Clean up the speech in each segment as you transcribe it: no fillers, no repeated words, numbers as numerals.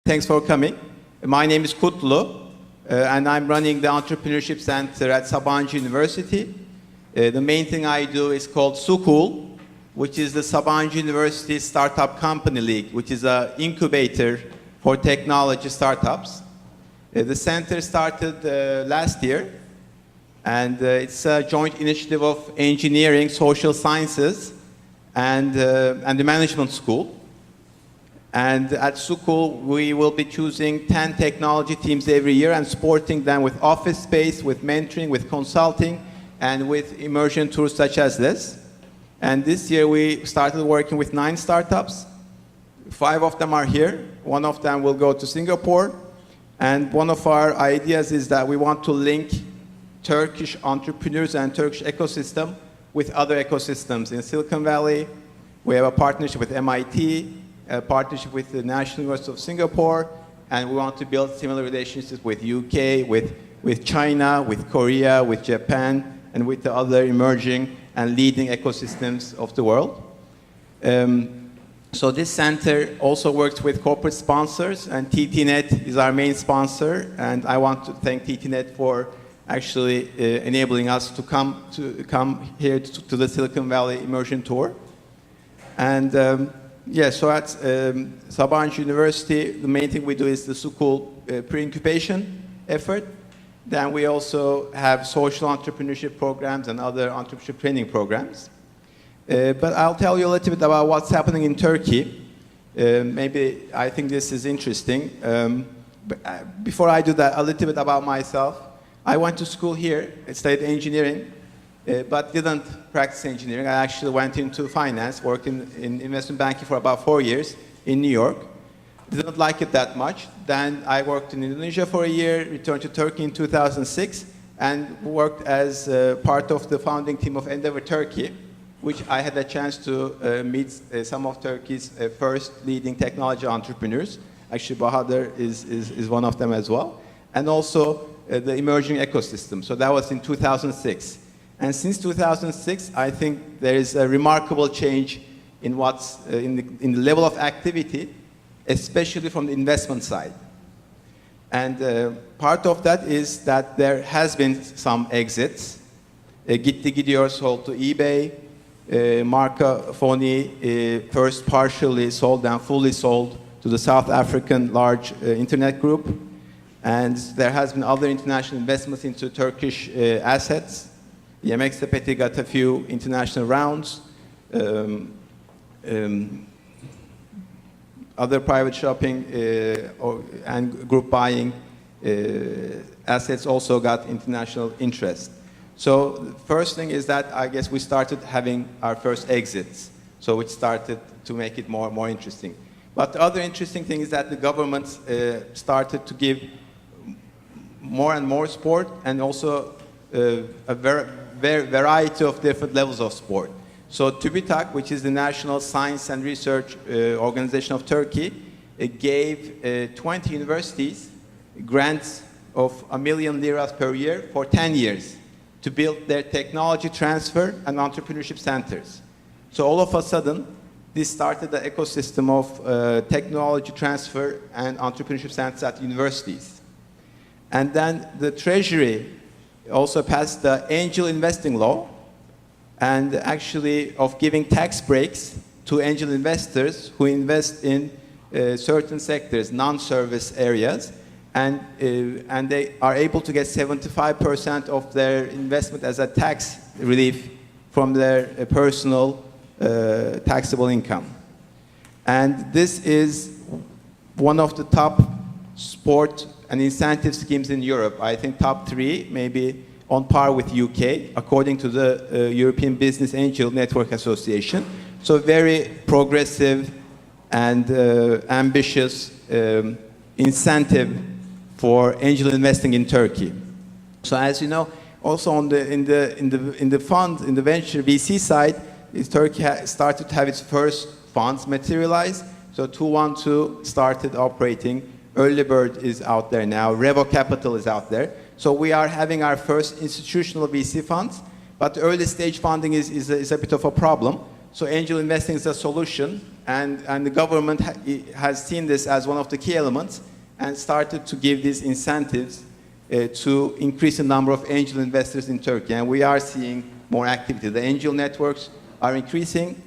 Thanks for coming. My name is Kutlu, and I'm running the Entrepreneurship Center at Sabanci University. The main thing I do is called SUCOOL, which is the Sabanci University Startup Company League, which is an incubator for technology startups. The center started last year, and it's a joint initiative of engineering, social sciences, and the management school. And at SUCOOL, we will be choosing 10 technology teams every year and supporting them with office space, with mentoring, with consulting, and with immersion tours such as this. And this year, we started working with 9 startups. 5 of them are here. 1 of them will go to Singapore. And one of our ideas is that we want to link Turkish entrepreneurs and Turkish ecosystem with other ecosystems. In Silicon Valley, we have a partnership with MIT, a partnership with the National University of Singapore, and we want to build similar relationships with UK, with China, with Korea, with Japan, and with the other emerging and leading ecosystems of the world. So this center also works with corporate sponsors, and TTNet is our main sponsor, and I want to thank TTNet for actually enabling us to come here to the Silicon Valley Immersion Tour. And yeah, so at Sabanci University, the main thing we do is the SUCOOL pre-incubation effort. Then we also have social entrepreneurship programs and other entrepreneurship training programs. But I'll tell you a little bit about what's happening in Turkey. Maybe I think this is interesting. But before I do that, a little bit about myself. I went to school here, I studied engineering, but didn't practice engineering. I actually went into finance, worked in investment banking for about 4 years in New York. Didn't like it that much. Then I worked in Indonesia for a year, returned to Turkey in 2006, and worked as part of the founding team of Endeavor Turkey, which I had a chance to meet some of Turkey's first leading technology entrepreneurs. Actually, Bahadur is one of them as well. And also the emerging ecosystem. So that was in 2006. And since 2006, I think there is a remarkable change in what's in the level of activity, especially from the investment side. And part of that is that there has been some exits. Gitti Gidiyor sold to eBay. Marca Foni first partially sold, then fully sold to the South African large internet group. And there has been other international investments into Turkish assets. Yemek Sepeti got a few international rounds. Other private shopping and group buying assets also got international interest. So the first thing is that I guess we started having our first exits. So it started to make it more interesting. But the other interesting thing is that the government started to give more and more support, and also a variety of different levels of support. So TÜBİTAK, which is the National Science and Research Organization of Turkey, gave 20 universities grants of 1 million liras per year for 10 years to build their technology transfer and entrepreneurship centers. So all of a sudden, this started the ecosystem of technology transfer and entrepreneurship centers at universities. And then the Treasury also passed the angel investing law, and actually of giving tax breaks to angel investors who invest in certain sectors, non-service areas, and they are able to get 75% of their investment as a tax relief from their personal taxable income. And this is one of the top support and incentive schemes in Europe. I think top 3, maybe on par with UK, according to the European Business Angel Network Association. So very progressive and ambitious incentive for angel investing in Turkey. So as you know, also in the fund, in the venture VC side, Turkey started to have its first funds materialize. So 212 started operating. Early Bird is out there now. Revo Capital is out there. So we are having our first institutional VC funds, but early stage funding is a bit of a problem. So angel investing is a solution, and the government has seen this as one of the key elements and started to give these incentives to increase the number of angel investors in Turkey. And we are seeing more activity. The angel networks are increasing.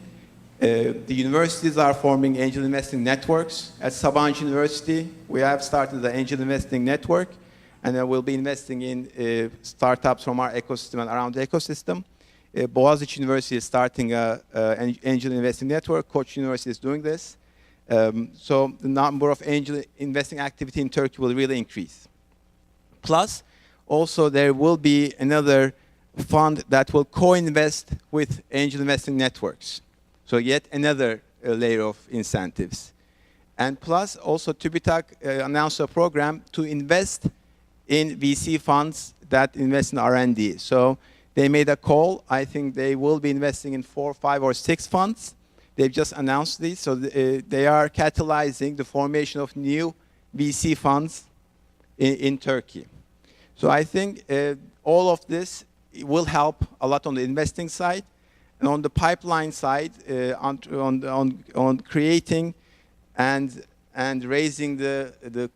The universities are forming angel investing networks. At Sabanci University, we have started the angel investing network, and we'll be investing in startups from our ecosystem and around the ecosystem. Boğaziçi University is starting an angel investing network. Koç University is doing this. So the number of angel investing activity in Turkey will really increase. Plus, also there will be another fund that will co-invest with angel investing networks. So yet another layer of incentives. And plus, also TÜBİTAK announced a program to invest in VC funds that invest in R&D. So they made a call. I think they will be investing in 4, 5, or 6 funds. They've just announced these. So they are catalyzing the formation of new VC funds in Turkey. So I think all of this will help a lot on the investing side. And on the pipeline side, on creating and raising the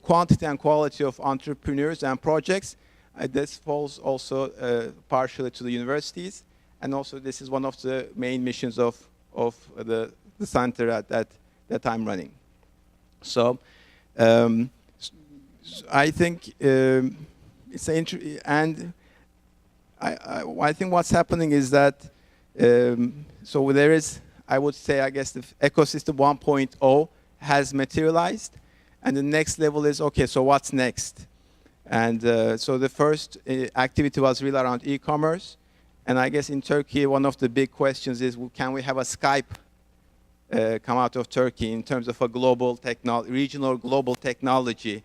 quantity and quality of entrepreneurs and projects, this falls also partially to the universities. And also this is one of the main missions of the center that I'm running. So I think it's and I think what's happening is that so there is, I would say, I guess the ecosystem 1.0 has materialized, and the next level is, okay, so what's next? And so the first activity was really around e-commerce, and I guess in Turkey one of the big questions is, can we have a Skype come out of Turkey in terms of a global regional global technology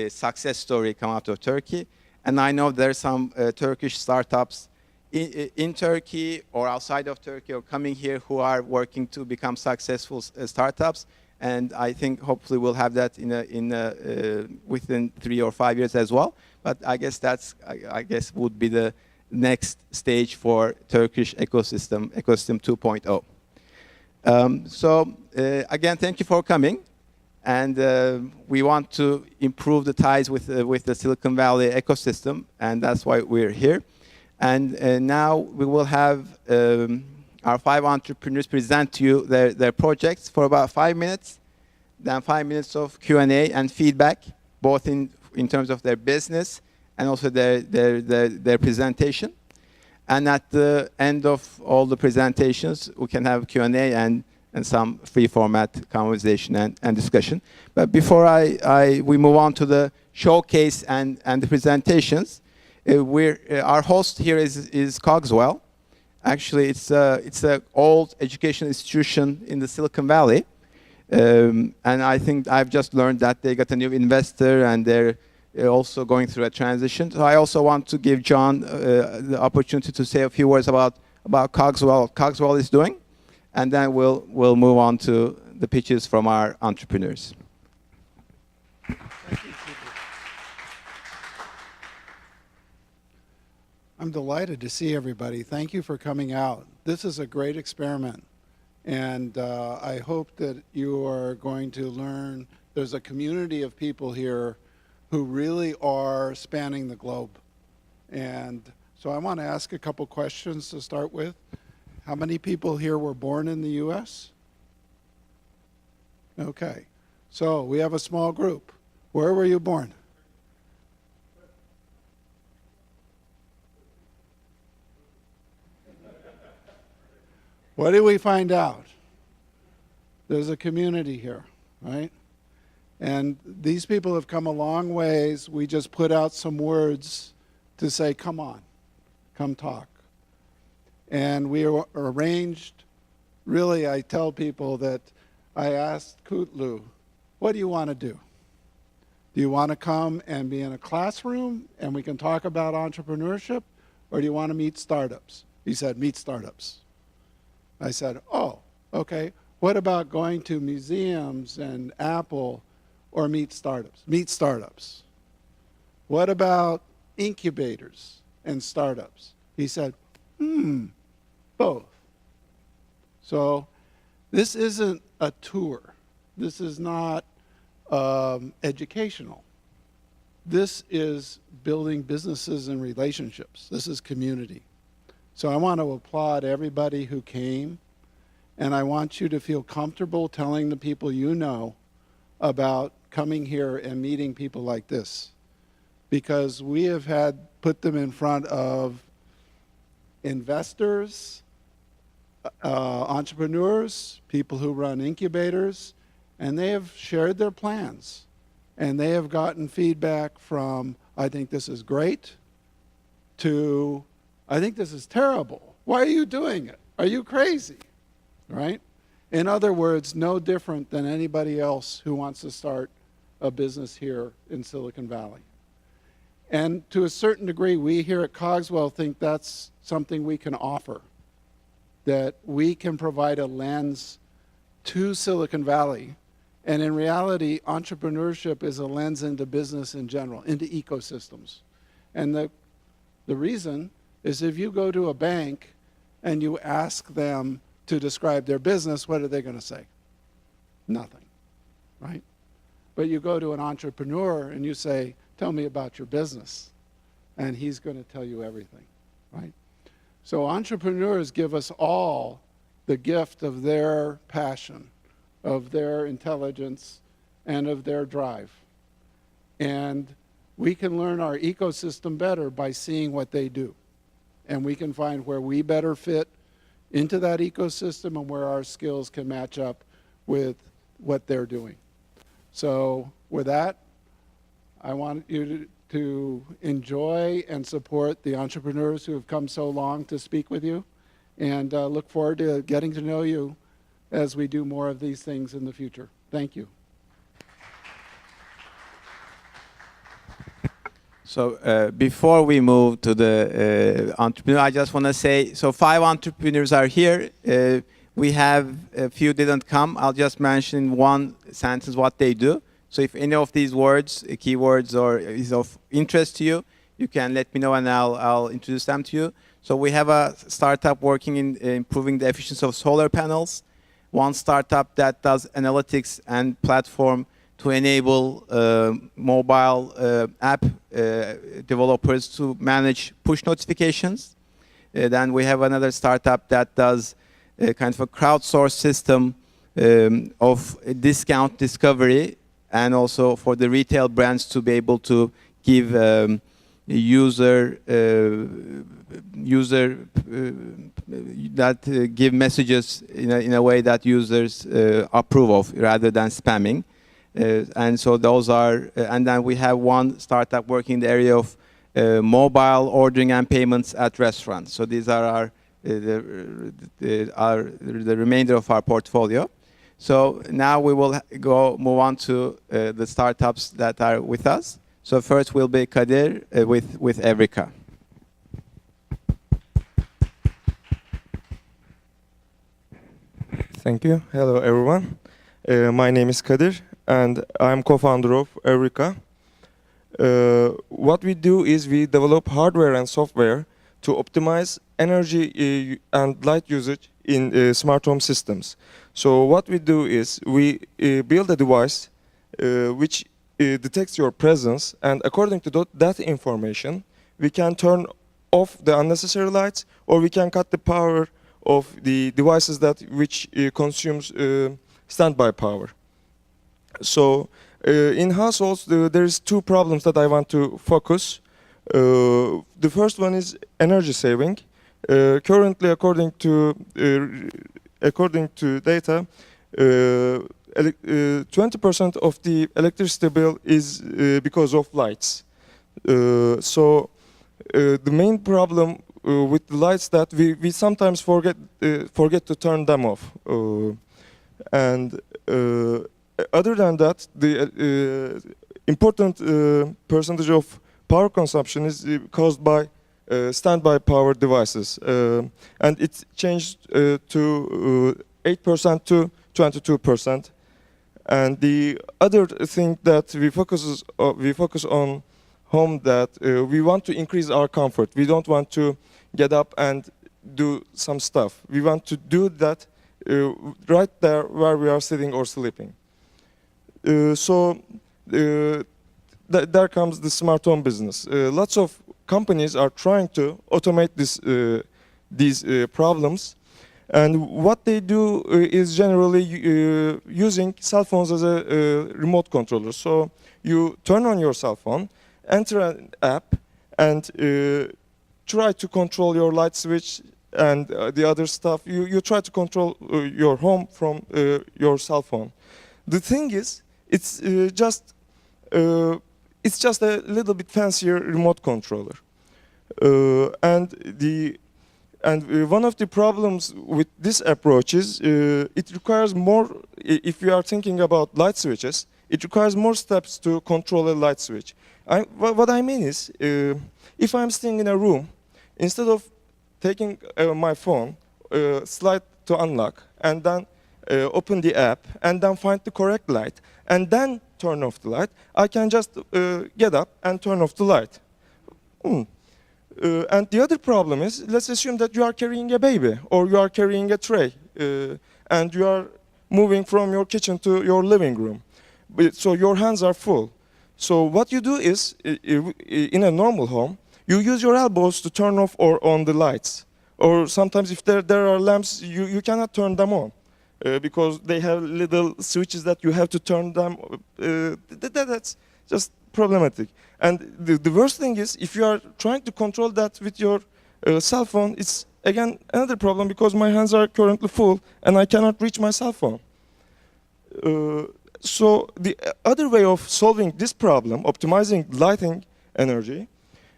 success story come out of Turkey? And I know there are some Turkish startups in Turkey or outside of Turkey or coming here who are working to become successful startups, and I think hopefully we'll have that within 3 or 5 years as well. But I guess I guess would be the next stage for Turkish ecosystem 2.0. So again, thank you for coming, and we want to improve the ties with the Silicon Valley ecosystem, and that's why we're here. And now we will have our 5 entrepreneurs present to you their projects for about 5 minutes, then 5 minutes of Q&A and feedback, both in terms of their business and also their presentation. And at the end of all the presentations, we can have Q&A and some free format conversation and discussion. But before we move on to the showcase and the presentations, our host here is Cogswell. Actually, it's an old education institution in the Silicon Valley, and I think I've just learned that they got a new investor and they're also going through a transition. So I also want to give John the opportunity to say a few words about Cogswell, what Cogswell is doing, and then we'll move on to the pitches from our entrepreneurs. I'm delighted to see everybody. Thank you for coming out. This is a great experiment, and I hope that you are going to learn. There's a community of people here who really are spanning the globe. And so I want to ask a couple questions to start with. How many people here were born in the U.S.? Okay. So we have a small group. Where were you born? What did we find out? There's a community here, right? And these people have come a long ways. We just put out some words to say, come on, come talk. And we arranged, really, I tell people that I asked Kutlu, what do you want to do? Do you want to come and be in a classroom and we can talk about entrepreneurship, or do you want to meet startups? He said, meet startups. I said, oh, okay. What about going to museums and Apple or meet startups? Meet startups. What about incubators and startups? He said, both. So this isn't a tour. This is not educational. This is building businesses and relationships. This is community. So I want to applaud everybody who came, and I want you to feel comfortable telling the people you know about coming here and meeting people like this, because we have had put them in front of investors, entrepreneurs, people who run incubators, and they have shared their plans. And they have gotten feedback from, I think this is great, to, I think this is terrible. Why are you doing it? Are you crazy? Right? In other words, no different than anybody else who wants to start a business here in Silicon Valley. And to a certain degree, we here at Cogswell think that's something we can offer, that we can provide a lens to Silicon Valley. And in reality, entrepreneurship is a lens into business in general, into ecosystems. And the reason is if you go to a bank and you ask them to describe their business, what are they going to say? Nothing, right? But you go to an entrepreneur and you say, tell me about your business, and he's going to tell you everything, right? So entrepreneurs give us all the gift of their passion, of their intelligence, and of their drive. And we can learn our ecosystem better by seeing what they do. And we can find where we better fit into that ecosystem and where our skills can match up with what they're doing. So with that, I want you to enjoy and support the entrepreneurs who have come so long to speak with you, and look forward to getting to know you as we do more of these things in the future. Thank you. So before we move to the entrepreneur, I just want to say, so 5 entrepreneurs are here. We have a few didn't come. I'll just mention in one sentence what they do. So if any of these words, keywords, or is of interest to you, you can let me know and I'll introduce them to you. So we have a startup working in improving the efficiency of solar panels. One startup that does analytics and platform to enable mobile app developers to manage push notifications. Then we have another startup that does kind of a crowdsourced system of discount discovery, and also for the retail brands to be able to give give messages in a way that users approve of, rather than spamming. And so those are, and then we have one startup working in the area of mobile ordering and payments at restaurants. So these are the remainder of our portfolio. So now we will move on to the startups that are with us. So first will be Kadir with Evrika. Thank you. Hello, everyone. My name is Kadir, and I'm co-founder of Evrika. What we do is we develop hardware and software to optimize energy and light usage in smart home systems. So what we do is we build a device which detects your presence, and according to that information, we can turn off the unnecessary lights, or we can cut the power of the devices which consumes standby power. So in households, there is 2 problems that I want to focus. The first one is energy saving. Currently, according to data, 20% of the electricity bill is because of lights. So the main problem with the lights that we sometimes forget to turn them off. And other than that, the important percentage of power consumption is caused by standby power devices, and it's changed to 8% to 22%. And the other thing that we focus on home, that we want to increase our comfort. We don't want to get up and do some stuff. We want to do that right there where we are sitting or sleeping. There comes the smart home business. Lots of companies are trying to automate these problems, and what they do is generally using cell phones as a remote controller. So you turn on your cell phone, enter an app, and try to control your light switch and the other stuff. You try to control your home from your cell phone. The thing is, it's just a little bit fancier remote controller. One of the problems with this approach is it requires more, if you are thinking about light switches, it requires more steps to control a light switch. What I mean is, if I'm sitting in a room, instead of taking my phone, slide to unlock, and then open the app, and then find the correct light, and then turn off the light, I can just get up and turn off the light. And the other problem is, let's assume that you are carrying a baby, or you are carrying a tray, and you are moving from your kitchen to your living room. So your hands are full. So what you do is, in a normal home, you use your elbows to turn off or on the lights. Or sometimes if there are lamps, you cannot turn them on. Because they have little switches that you have to turn them. That's just problematic. And the worst thing is, if you are trying to control that with your cell phone, it's again another problem because my hands are currently full and I cannot reach my cell phone. So the other way of solving this problem, optimizing lighting energy,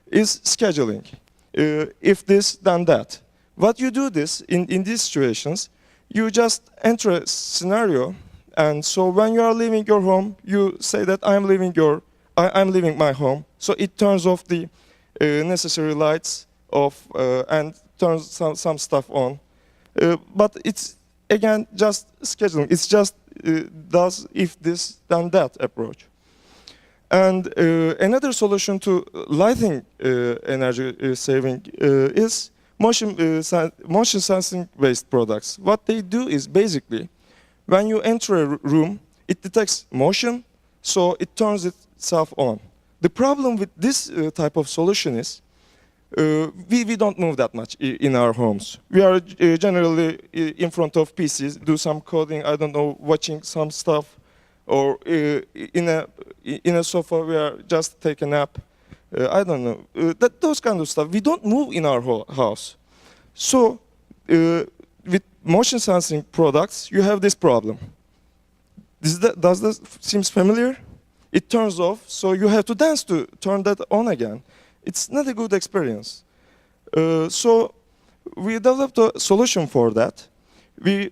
is scheduling. If this, then that. What you do this in these situations, you just enter a scenario, and so when you are leaving your home, you say that I'm leaving my home. So it turns off the necessary lights off and turns some stuff on. But it's again just scheduling. It's just does if this then that approach. And another solution to lighting energy saving is motion sensing based products. What they do is basically, when you enter a room, it detects motion, so it turns itself on. The problem with this type of solution is we don't move that much in our homes. We are generally in front of PCs, do some coding, I don't know, watching some stuff, or in a sofa we are just take a nap. I don't know, those kind of stuff. We don't move in our house. So with motion sensing products, you have this problem. Does this seems familiar? It turns off, so you have to dance to turn that on again. It's not a good experience. So we developed a solution for that. We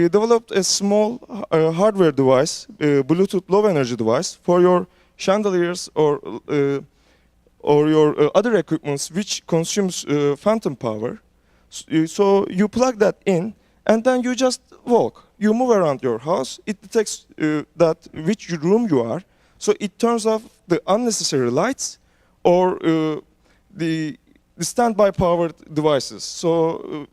developed a small hardware device, Bluetooth low energy device for your chandeliers or your other equipments which consumes phantom power. So you plug that in, and then you just walk. You move around your house. It detects that which room you are. So it turns off the unnecessary lights or the standby powered devices. So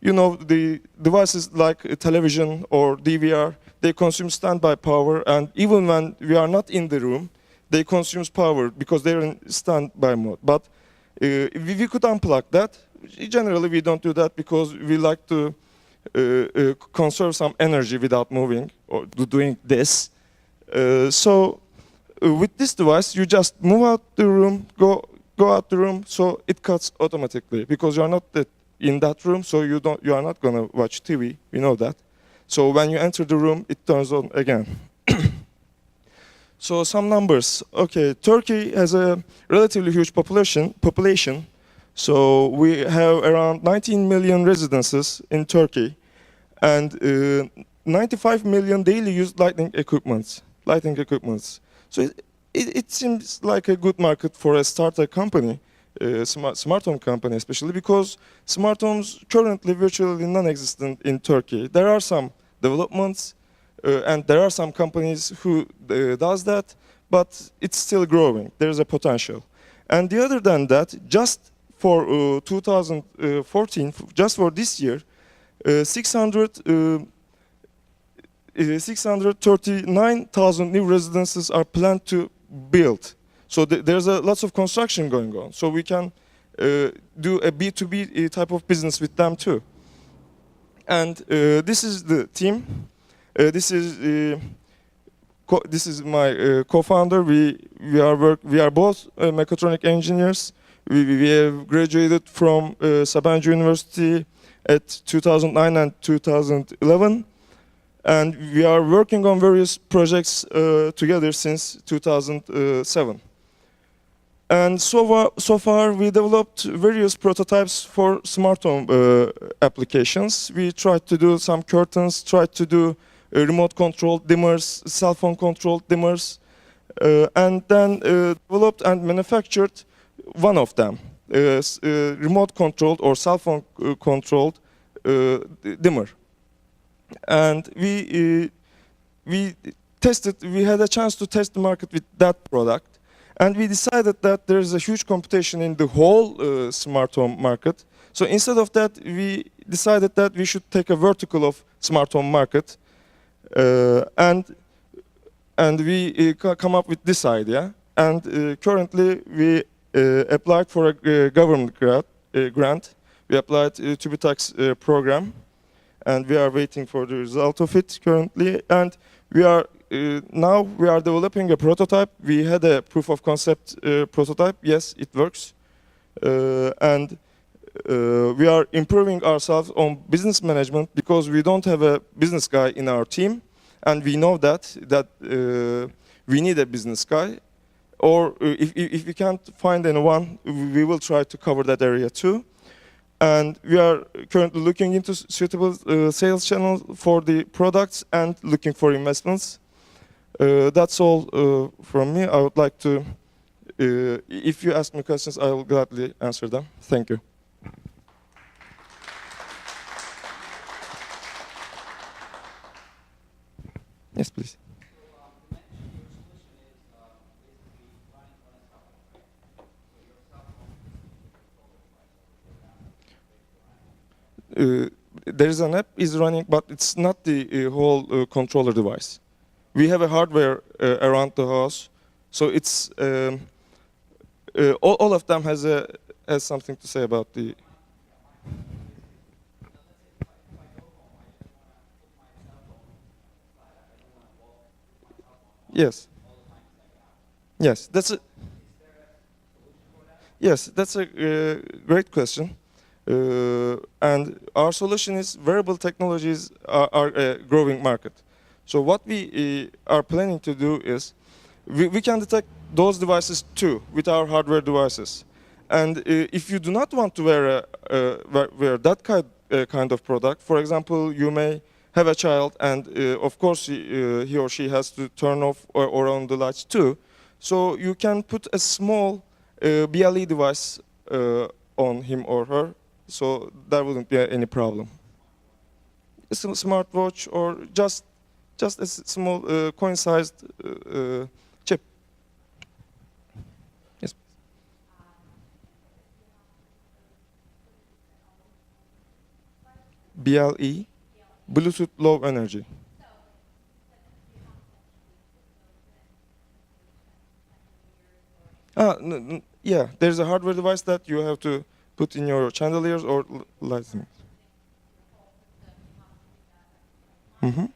you know, the devices like a television or DVR, they consume standby power, and even when we are not in the room, they consume power because they're in standby mode. But we could unplug that. Generally, we don't do that because we like to conserve some energy without moving or doing this. So with this device, you just move out the room, go out the room, so it cuts automatically because you are not in that room, so you are not gonna watch TV. We know that. So when you enter the room, it turns on again. So some numbers. Okay, Turkey has a relatively huge population. So we have around 19 million residences in Turkey, and 95 million daily used lighting equipments. So it seems like a good market for a startup company, smart home company especially, because smart homes currently virtually non-existent in Turkey. There are some developments, and there are some companies who does that, but it's still growing. There's a potential. And the other than that, just for 2014, just for this year, 639,000 new residences are planned to build. So there's lots of construction going on. So we can do a B2B type of business with them too. And this is the team. This is my co-founder. We are both mechatronic engineers. We have graduated from Sabanci University at 2009 and 2011, and we are working on various projects together since 2007. And so far we developed various prototypes for smart home applications. We tried to do some curtains, tried to do remote controlled dimmers, cell phone controlled dimmers, and then developed and manufactured one of them, remote controlled or cell phone controlled dimmer. And we had a chance to test the market with that product. And we decided that there is a huge competition in the whole smart home market. So instead of that, we decided that we should take a vertical of smart home market, and we come up with this idea. And currently, we applied for a government grant. We applied to TÜBİTAK's program, and we are waiting for the result of it currently. And we are now we are developing a prototype. We had a proof of concept prototype. Yes, it works. And we are improving ourselves on business management because we don't have a business guy in our team. And we know that we need a business guy. Or if we can't find anyone, we will try to cover that area too. And we are currently looking into suitable sales channels for the products and looking for investments. That's all from me. I would like to, if you ask me questions, I will gladly answer them. Thank you. Yes, please. There is an app is running, but it's not the whole controller device. We have a hardware around the house, so it's all of them has something to say about the. Yes. Yes, that's a great question. And our solution is wearable technologies are a growing market. So what we are planning to do is we can detect those devices too with our hardware devices. And if you do not want to wear that kind of product, for example, you may have a child and of course he or she has to turn off or on the lights too. So you can put a small BLE device on him or her, so there wouldn't be any problem. A smartwatch or just a small coin-sized chip. Yes. BLE, Bluetooth Low Energy. Yeah, there's a hardware device that you have to put in your chandeliers or lights. Mm-hmm.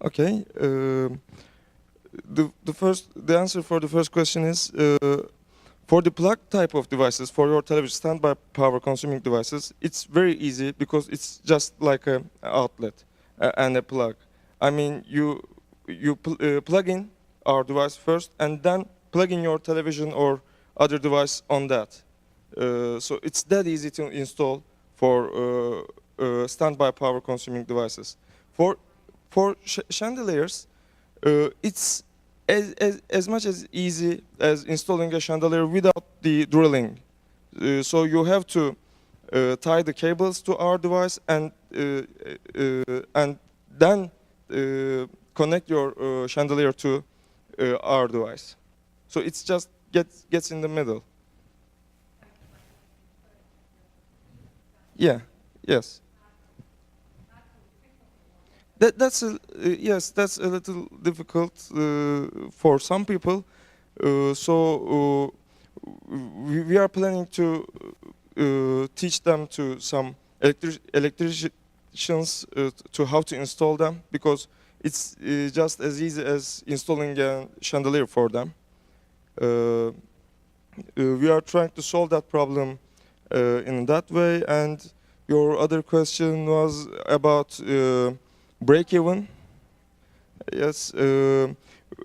Okay. The answer for the first question is For the plug type of devices, for your television standby power consuming devices, it's very easy because it's just like an outlet and a plug. I mean, you plug in our device first and then plug in your television or other device on that. So it's that easy to install for standby power consuming devices. For chandeliers, it's as much as easy as installing a chandelier without the drilling. So you have to tie the cables to our device and then connect your chandelier to our device. So it's just gets in the middle. Yeah. Yes. That's yes, that's a little difficult for some people. So we are planning to teach them to some electricians to how to install them, because it's just as easy as installing a chandelier for them. We are trying to solve that problem in that way. And your other question was about break-even. Yes,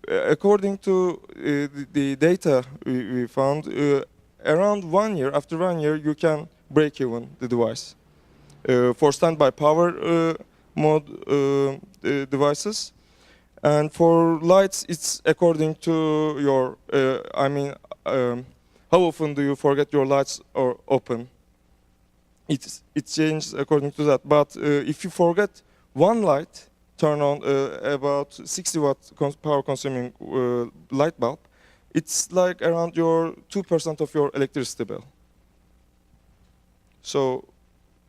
according to the data we found, around 1 year, after 1 year, you can break even the device. For standby power mode devices. And for lights, it's according to your, how often do you forget your lights are open? It changes according to that. But if you forget one light, turn on about 60 watt power consuming light bulb, it's like around your 2% of your electricity bill. So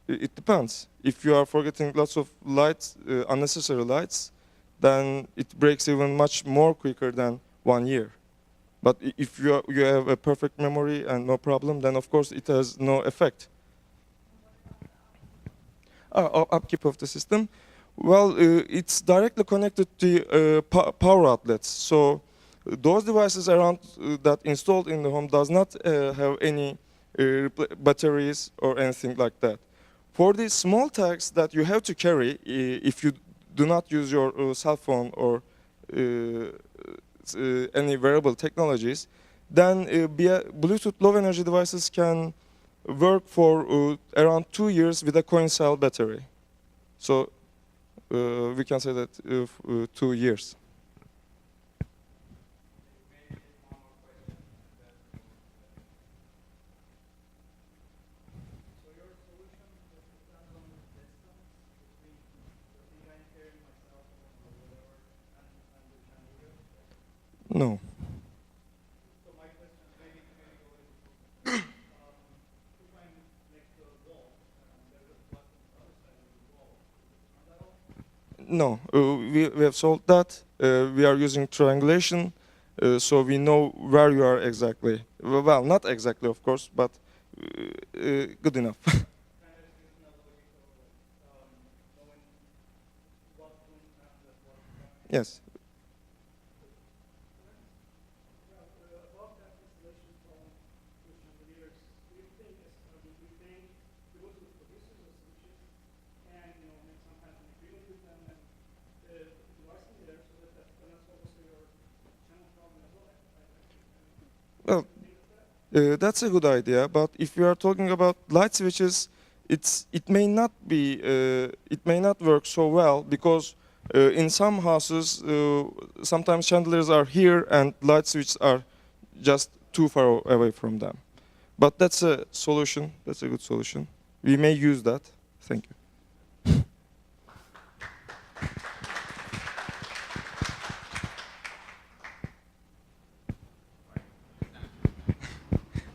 it depends. If you are forgetting lots of lights, unnecessary lights, then it breaks even much more quicker than 1 year. But if you have a perfect memory and no problem, then of course it has no effect. Upkeep of the system. Well, it's directly connected to power outlets. So those devices around that installed in the home does not have any batteries or anything like that. For the small tags that you have to carry, if you do not use your cell phone or any wearable technologies, then Bluetooth low energy devices can work for around 2 years with a coin cell battery. So we can say that 2 years. No. No, we have solved that. We are using triangulation, so we know where you are exactly. Well, not exactly, of course, but good enough. Yes. Well, that's a good idea, but if we are talking about light switches, it may not work so well, because in some houses sometimes chandeliers are here and light switches are just too far away from them. But that's a solution. That's a good solution. We may use that. Thank you.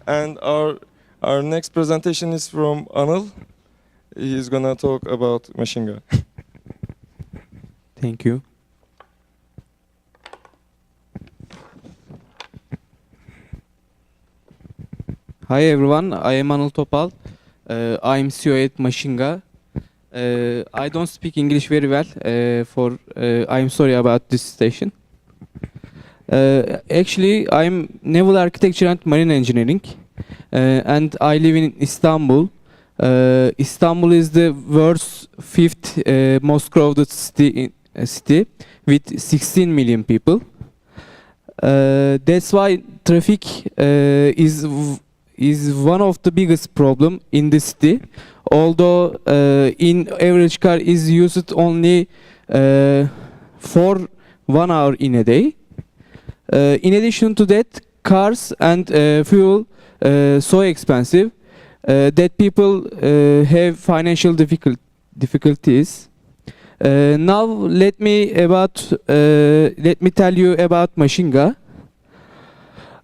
And our next presentation is from Anil. He's gonna talk about masinga. Thank you. Hi everyone, I am Anil Topal. I am CEO at Masinga. I don't speak English very well, I am sorry about this station. Actually, I'm naval architecture and marine engineering, and I live in Istanbul. Istanbul is the world's fifth most crowded city with 16 million people. That's why traffic is one of the biggest problem in the city. Although in average car is used only for 1 hour in a day. In addition to that, cars and fuel so expensive that people have financial difficulties. Now let me tell you about Masinga.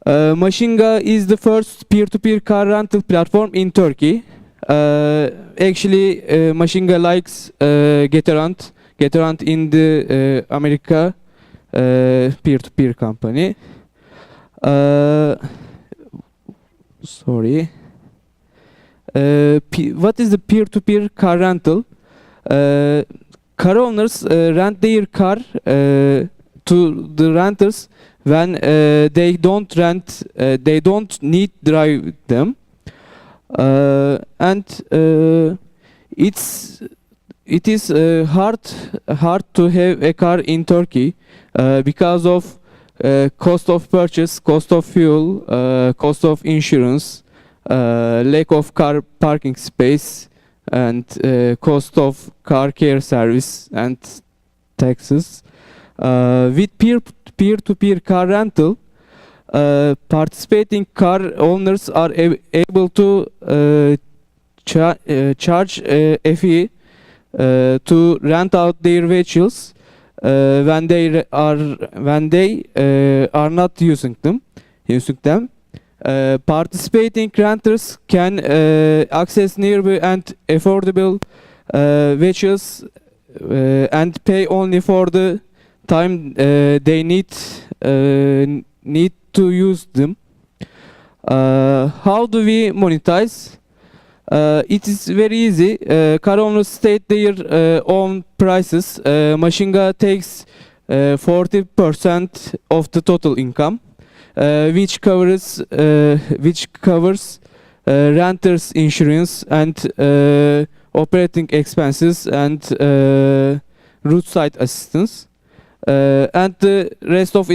Masinga is the first peer-to-peer car rental platform in Turkey. Actually, Masinga likes Getarant. Getarant in the America peer-to-peer company. Sorry. What is the peer-to-peer car rental? Car owners rent their car to the renters when they don't need drive them, and it is hard to have a car in Turkey because of cost of purchase, cost of fuel, cost of insurance, lack of car parking space, and cost of car care service and taxes. With peer-to-pear car rental, participating car owners are able to charge a fee to rent out their vehicles when they are not using them. Participating renters can access nearby and affordable vehicles and pay only for the time they need to use them. How do we monetize? It is very easy. Car owners state their own prices. Masinga takes 40% of the total income, which covers renters' insurance and operating expenses and roadside assistance. And the rest of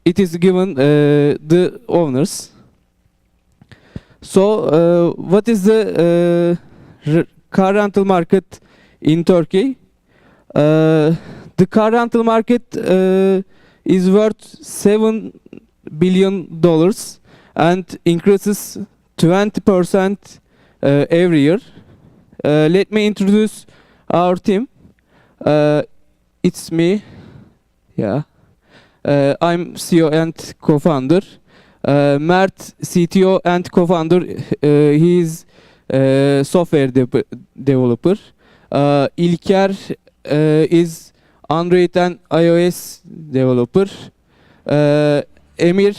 it is given the owners. So, what is the car rental market in Turkey? The car rental market is worth $7 billion and increases 20% every year. Let me introduce our team. It's me. Yeah. I'm CEO and co-founder. Mert, CTO and co-founder. He is software developer. İlker is Android and iOS developer. Emir,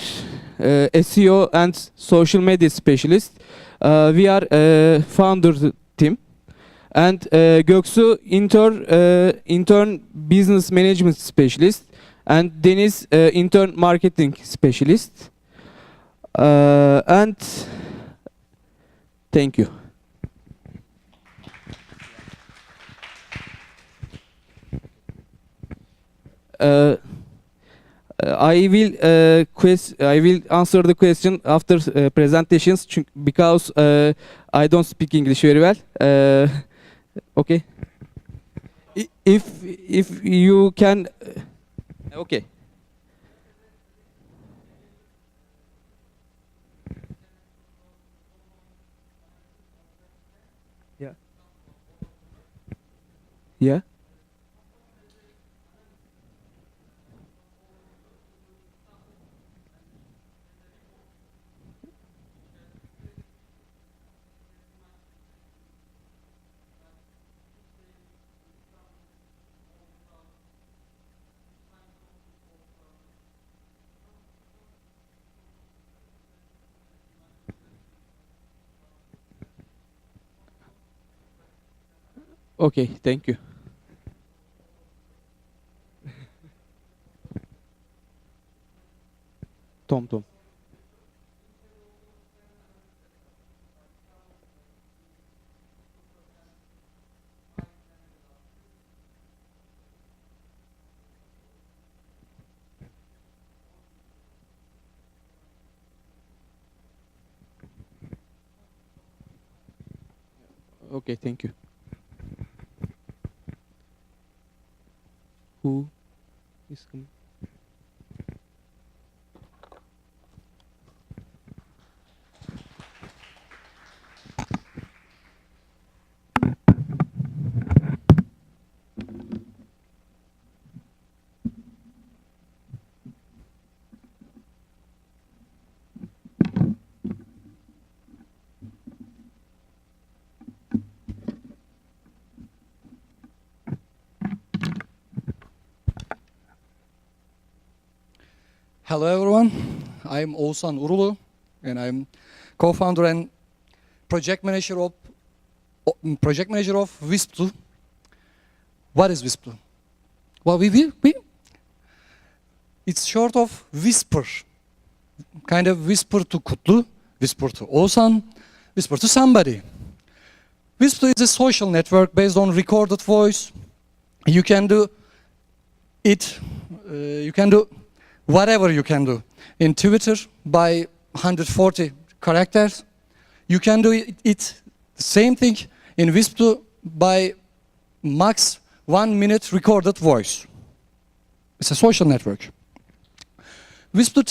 SEO and social media specialist. We are a founder team. And Göksu, intern business management specialist. And Deniz, intern marketing specialist. And thank you. I will answer the question after presentations because I don't speak English very well. Okay. If you can, okay. Yeah. Yeah. Okay, thank you. TomTom. Okay, thank you. Who is coming? Hello everyone, I'm Oğuzhan Urulu and I'm co-founder and project manager of WISP2. What is WISP2? Well, it's short of whisper, kind of whisper to Kutlu, whisper to Oğuzhan, whisper to somebody. WISP2 is a social network based on recorded voice. You can do it, you can do whatever you can do. In Twitter, by 140 characters, you can do it the same thing in WISP2 by max 1 minute recorded voice. It's a social network. WISP2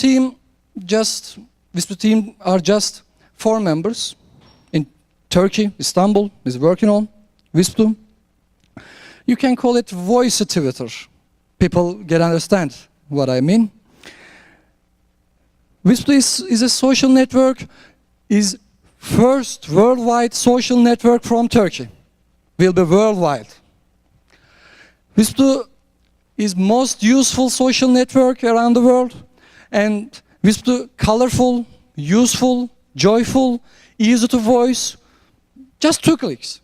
team are just 4 members in Turkey. Istanbul is working on WISP2. You can call it voice Twitter. People get understand what I mean. WISP2 is a social network, is first worldwide social network from Turkey. Will be worldwide. WISP2 is most useful social network around the world, and WISP2 colorful, useful, joyful, easy to voice, just 2 clicks.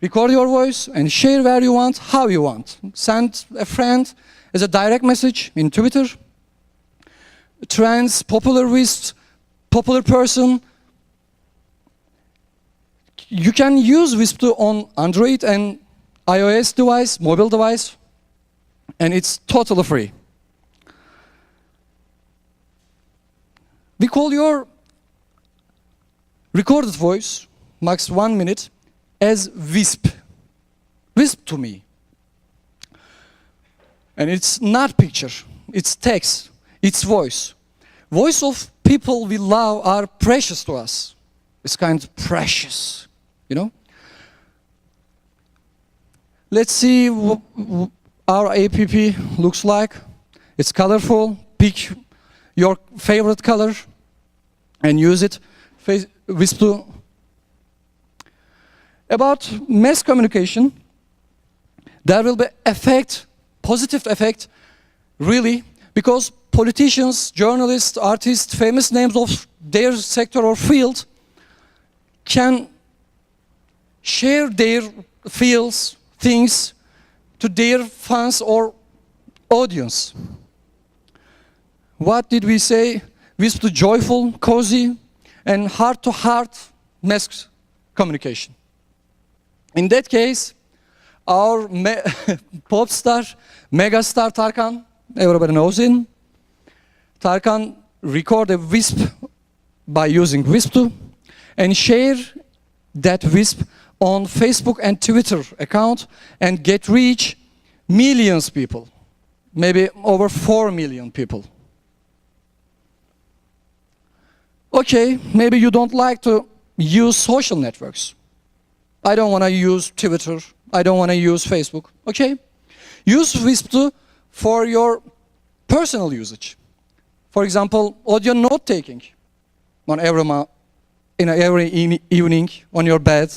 Record your voice and share where you want, how you want. Send a friend as a direct message in Twitter. Trends, popular WISP, popular person. You can use WISP2 on Android and iOS device, mobile device, and it's totally free. We call your recorded voice, max 1 minute, as WISP. WISP to me. And it's not picture, it's text, it's voice. Voice of people we love are precious to us. It's kind of precious, you know? Let's see what our app looks like. It's colorful. Pick your favorite color and use it. WISP2. About mass communication, there will be effect, positive effect, really, because politicians, journalists, artists, famous names of their sector or field can share their fields, things to their fans or audience. What did we say? WISP2 joyful, cozy, and heart-to-heart mass communication. In that case, our pop star, mega star Tarkan, everybody knows him. Tarkan record a WISP by using WISP2 and share that WISP on Facebook and Twitter account and get reach millions people, maybe over 4 million people. Okay, maybe you don't like to use social networks. I don't want to use Twitter. I don't want to use Facebook. Okay, use WISP2 for your personal usage. For example, audio note taking on every evening on your bed,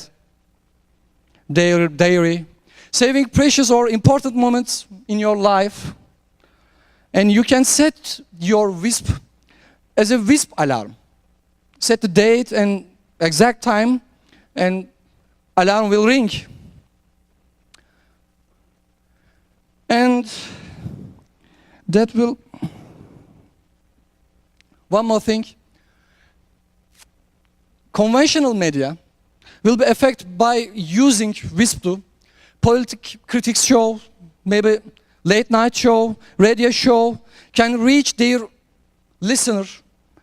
diary, saving precious or important moments in your life. And you can set your WISP as a WISP alarm. Set the date and exact time, and alarm will ring. And that will one more thing. Conventional media will be affected by using WISP2. Political critics show, maybe late night show, radio show, can reach their listener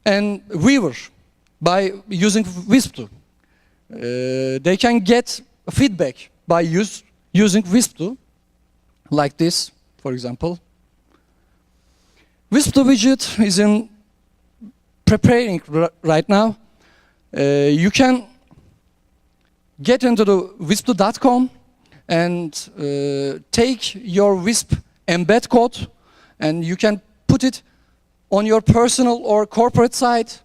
and viewer by using WISP2. They can get feedback by using WISP2, like this, for example. WISP2 widget is in preparing right now. You can get into the wisp2.com and take your WISP embed code, and you can put it on your personal or corporate site.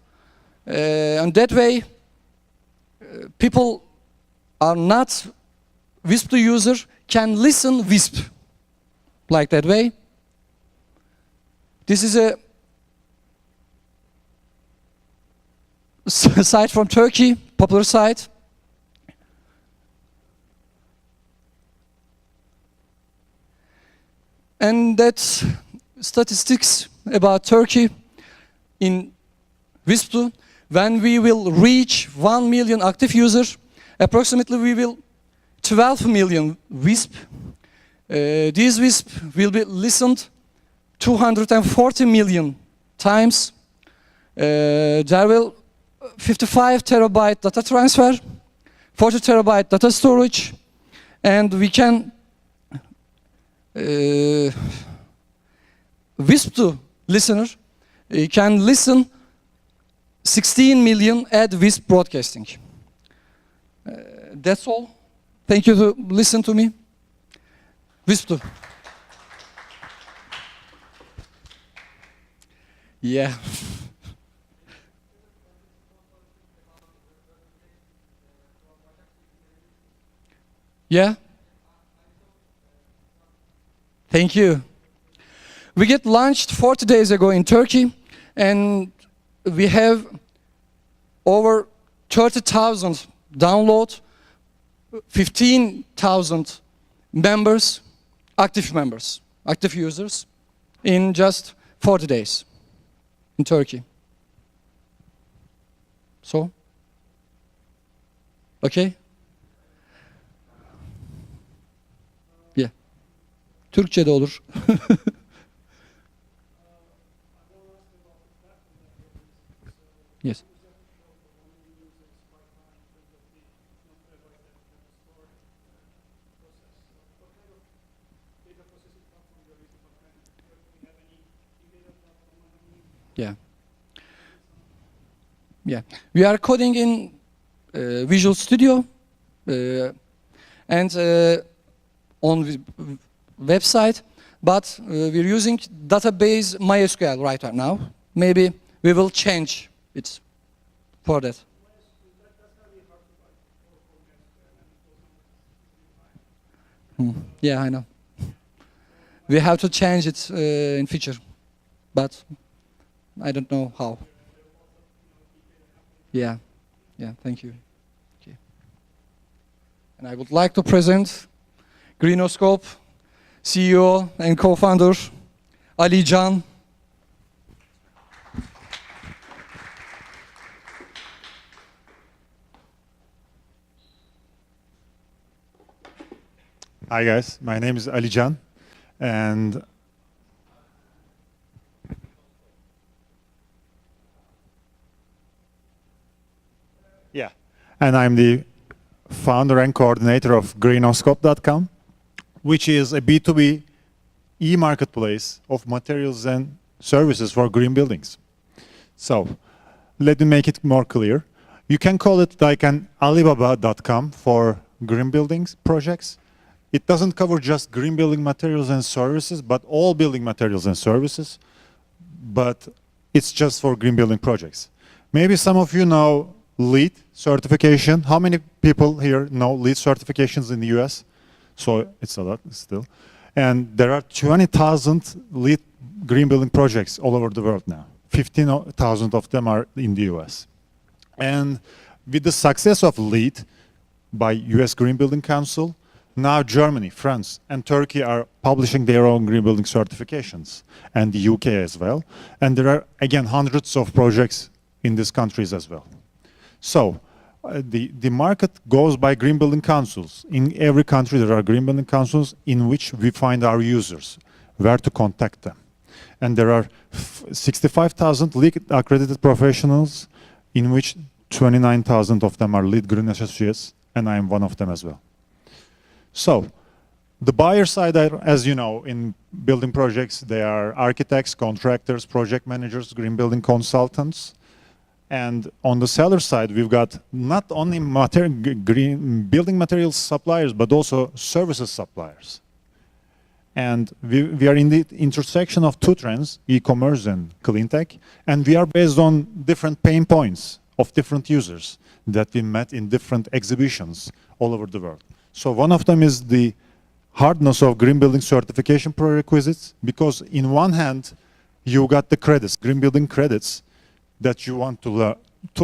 And that way, people are not WISP2 user can listen WISP, like that way. This is a site from Turkey, popular site. And that's statistics about Turkey in WISP2. When we will reach 1 million active users, approximately we will 12 million WISP. These WISP will be listened 240 million times. There will 55 terabyte data transfer, 40 terabyte data storage, and we can WISP2 listener can listen 16 million ad WISP broadcasting. That's all. Thank you to listen to me. WISP2. Yeah. Yeah. Thank you. We get launched 40 days ago in Turkey, and we have over 30,000 downloads, 15,000 members, active users, in just 40 days in Turkey. So, okay? Yeah. Türkçe de olur. Yes. Yeah. Yeah. We are coding in Visual Studio and on website, but we're using database MySQL right now. Maybe we will change it for that. Yeah, I know. We have to change it in future, but I don't know how. Yeah, yeah, thank you. Okay. And I would like to present Greenoscope CEO and co-founder Ali Can. Hi guys, my name is Ali Can, and I'm the founder and coordinator of greenoscope.com, which is a B2B e-marketplace of materials and services for green buildings. So, let me make it more clear. You can call it like an Alibaba.com for green buildings projects. It doesn't cover just green building materials and services, but all building materials and services, but it's just for green building projects. Maybe some of you know LEED certification. How many people here know LEED certifications in the US? So it's a lot still. And there are 20,000 LEED green building projects all over the world now. 15,000 of them are in the US. And with the success of LEED by US Green Building Council, Now Germany, France, and Turkey are publishing their own green building certifications, and the UK as well. And there are, again, hundreds of projects in these countries as well. So the market goes by green building councils. In every country there are green building councils in which we find our users, where to contact them. And there are 65,000 LEED accredited professionals, in which 29,000 of them are LEED Green Associates, and I am one of them as well. So the buyer side, as you know, in building projects, they are architects, contractors, project managers, green building consultants. And on the seller side, we've got not only green building materials suppliers, but also services suppliers. And we are in the intersection of two trends, e-commerce and clean tech, and we are based on different pain points of different users that we met in different exhibitions all over the world. So one of them is the hardness of green building certification prerequisites, because in one hand, you got the credits, green building credits, that you want to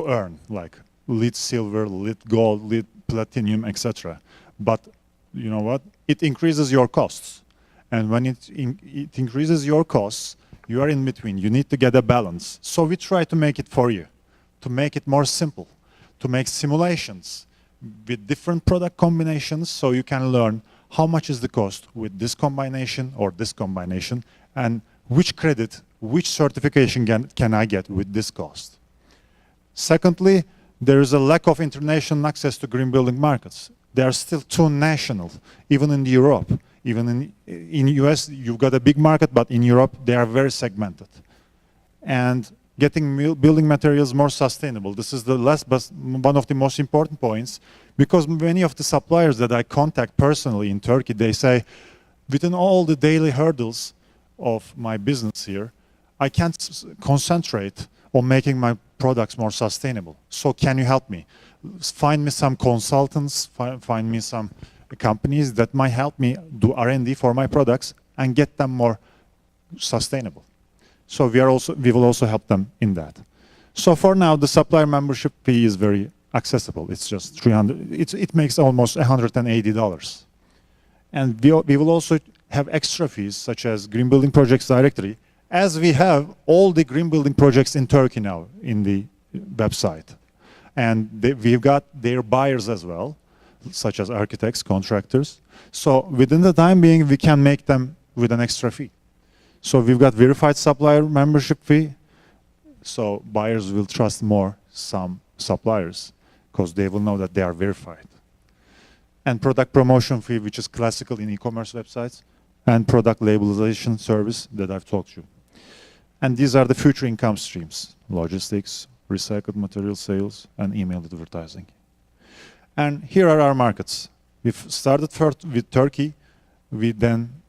earn, like LEED silver, LEED gold, LEED platinum, etc. But you know what? It increases your costs. And when it increases your costs, you are in between. You need to get a balance. So we try to make it for you, to make it more simple, to make simulations with different product combinations, so you can learn how much is the cost with this combination or this combination, and which credit, which certification can I get with this cost. Secondly, there is a lack of international access to green building markets. They are still too national, even in Europe. Even in US, you've got a big market, but in Europe, they are very segmented. And getting building materials more sustainable. This is the last, but one of the most important points, because many of the suppliers that I contact personally in Turkey, they say, within all the daily hurdles of my business here, I can't concentrate on making my products more sustainable. So can you help me? Find me some consultants, find me some companies that might help me do R&D for my products and get them more sustainable. So we will also help them in that. So for now, the supplier membership fee is very accessible. It's just $300. It makes almost $180. And we will also have extra fees, such as Green Building Projects Directory, as we have all the green building projects in Turkey now in the website. And we've got their buyers as well, such as architects, contractors. So within the time being, we can make them with an extra fee. So we've got verified supplier membership fee. So buyers will trust more some suppliers because they will know that they are verified. And product promotion fee, which is classical in e-commerce websites, and product labelization service that I've talked to you. And these are the future income streams: logistics, recycled material sales, and email advertising. And here are our markets. We've started first with Turkey. We then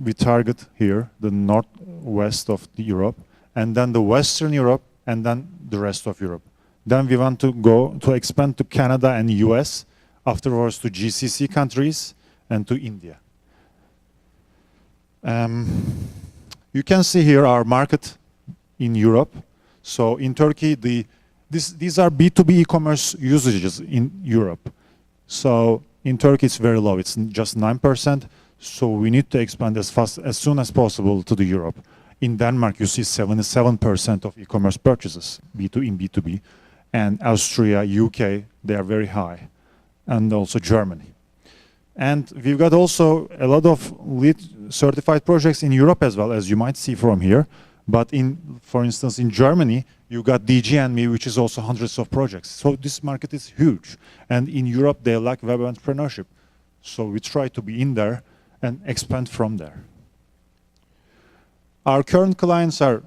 we target here the northwest of Europe, and then the Western Europe, and then the rest of Europe. Then we want to expand to Canada and US, afterwards to GCC countries, and to India. You can see here our market in Europe. So in Turkey, these are B2B e-commerce usages in Europe. So in Turkey, it's very low. It's just 9%. So we need to expand as soon as possible to the Europe. In Denmark, you see 77% of e-commerce purchases in B2B. And Austria, UK, they are very high. And also Germany. And we've got also a lot of LEED certified projects in Europe as well, as you might see from here. But for instance, in Germany, you got DG&Me, which is also hundreds of projects. So this market is huge. And in Europe, they lack web entrepreneurship. So we try to be in there and expand from there. Our current clients are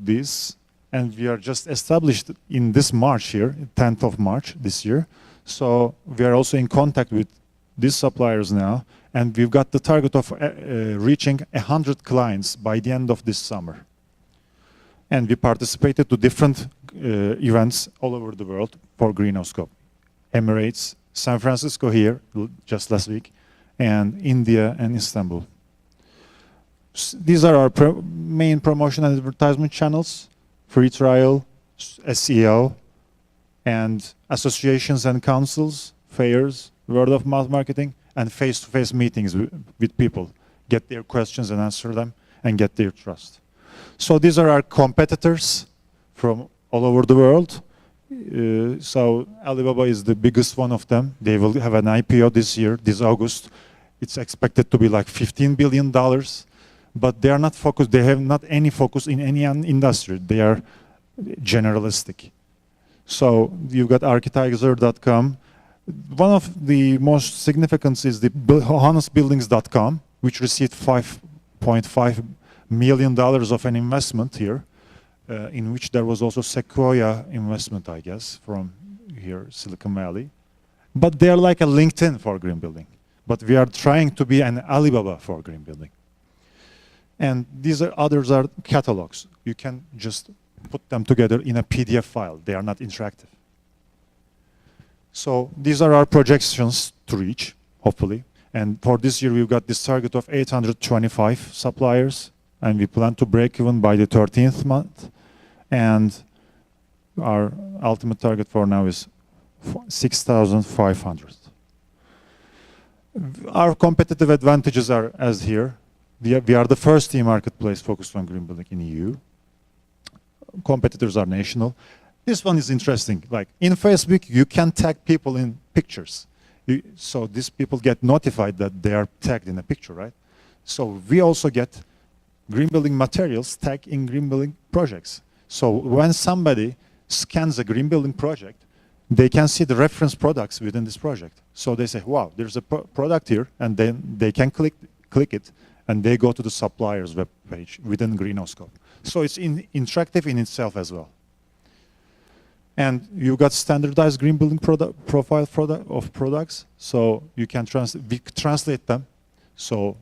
these, and we are just established in this March here, 10th of March this year. So we are also in contact with these suppliers now, and we've got the target of reaching 100 clients by the end of this summer. And we participated to different events all over the world for Greenhouse COP. Emirates, San Francisco here, just last week, and India and Istanbul. These are our main promotion and advertisement channels: free trial, SEO, and associations and councils, fairs, word of mouth marketing, and face-to-face meetings with people, get their questions and answer them, and get their trust. So these are our competitors from all over the world. So Alibaba is the biggest one of them. They will have an IPO this year, this August. It's expected to be like $15 billion, but they are not focused, they have not any focus in any industry. They are generalistic. So you've got architizer.com. One of the most significant is the honestbuildings.com, which received $5.5 million of an investment here, in which there was also Sequoia investment, I guess, from here, Silicon Valley. But they are like a LinkedIn for green building. But we are trying to be an Alibaba for green building. And these are others are catalogs. You can just put them together in a PDF file. They are not interactive. So these are our projections to reach, hopefully. And for this year, we've got this target of 825 suppliers, and we plan to break even by the 13th month. And our ultimate target for now is 6,500. Our competitive advantages are as here. We are the first e-marketplace focused on green building in EU. Competitors are national. This one is interesting. Like in Facebook, you can tag people in pictures. So these people get notified that they are tagged in a picture, right? So we also get green building materials tagged in green building projects. So when somebody scans a green building project, they can see the reference products within this project. So they say, wow, there's a product here, and then they can click it, and they go to the supplier's web page within Greenoscope. So it's interactive in itself as well. And you've got standardized green building profile of products, so you can translate them. So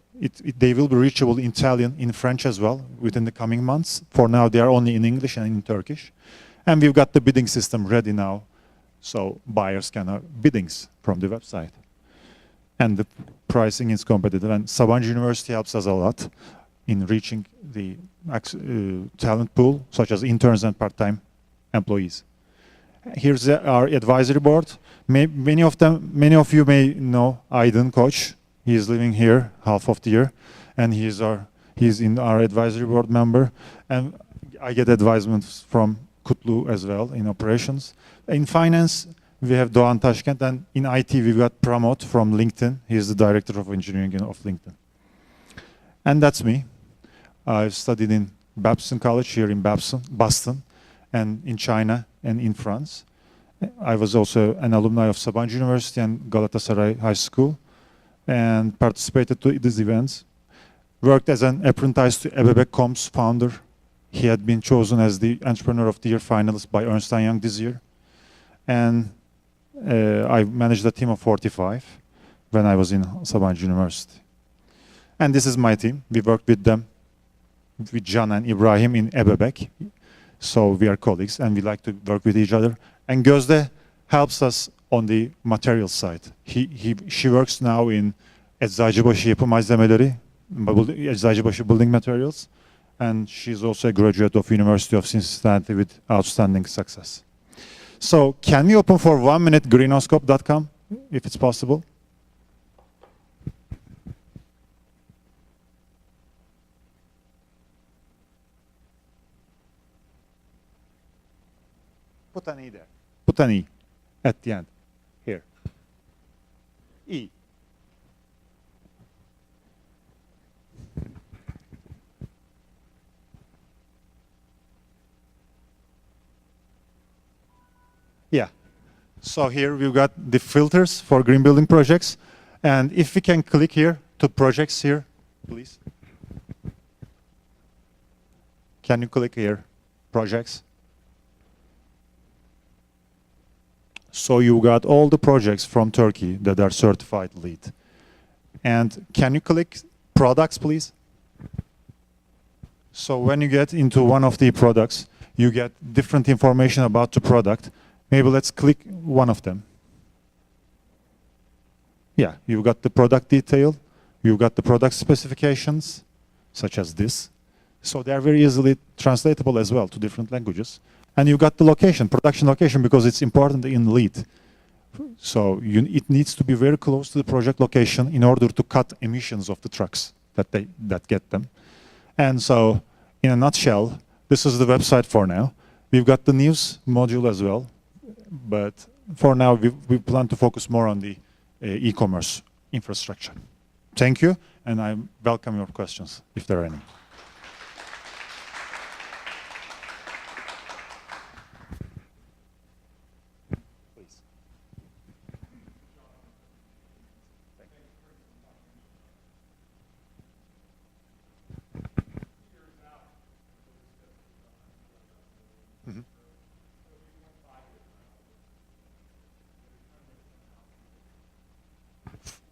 they will be reachable in Italian, in French as well, within the coming months. For now, they are only in English and in Turkish. And we've got the bidding system ready now, so buyers can have biddings from the website. And the pricing is competitive. And Sabanci University helps us a lot in reaching the talent pool, such as interns and part-time employees. Here's our advisory board. Many of you may know Aydın Koç. He is living here half of the year, and he's in our advisory board member. And I get advisements from Kutlu as well in operations. In finance, we have Doğan Taşkent, and in IT, we've got Pramod from LinkedIn. He is the director of engineering of LinkedIn. And that's me. I've studied in Babson College here in Boston, and in China and in France. I was also an alumni of Sabanci University and Galatasaray High School, and participated to these events. Worked as an apprentice to Ebebek.com's founder. He had been chosen as the Entrepreneur of the Year finalist by Ernst & Young this year. And I managed a team of 45 when I was in Sabanci University. And this is my team. We worked with them, with Can and Ibrahim in Ebebek. So we are colleagues, and we like to work with each other. And Gözde helps us on the material side. She works now in Eczacıbaşı Yapı Malzemeleri, Eczacıbaşı Building Materials, and she's also a graduate of University of Cincinnati with outstanding success. So can we open for 1 minute greenoscope.com, if it's possible? Put an E there. Put an E at the end. Here. E. Yeah. So here we've got the filters for green building projects. And if we can click here to projects here, please. Can you click here? Projects. So you got all the projects from Turkey that are certified LEED. And can you click products, please? So when you get into one of the products, you get different information about the product. Maybe let's click one of them. Yeah, you've got the product detail, you've got the product specifications, such as this. So they're very easily translatable as well to different languages. And you've got the location, production location, because it's important in LEED. So it needs to be very close to the project location in order to cut emissions of the trucks that get them. And so, in a nutshell, this is the website for now. We've got the news module as well, but for now we plan to focus more on the e-commerce infrastructure. Thank you, and I welcome your questions if there are any.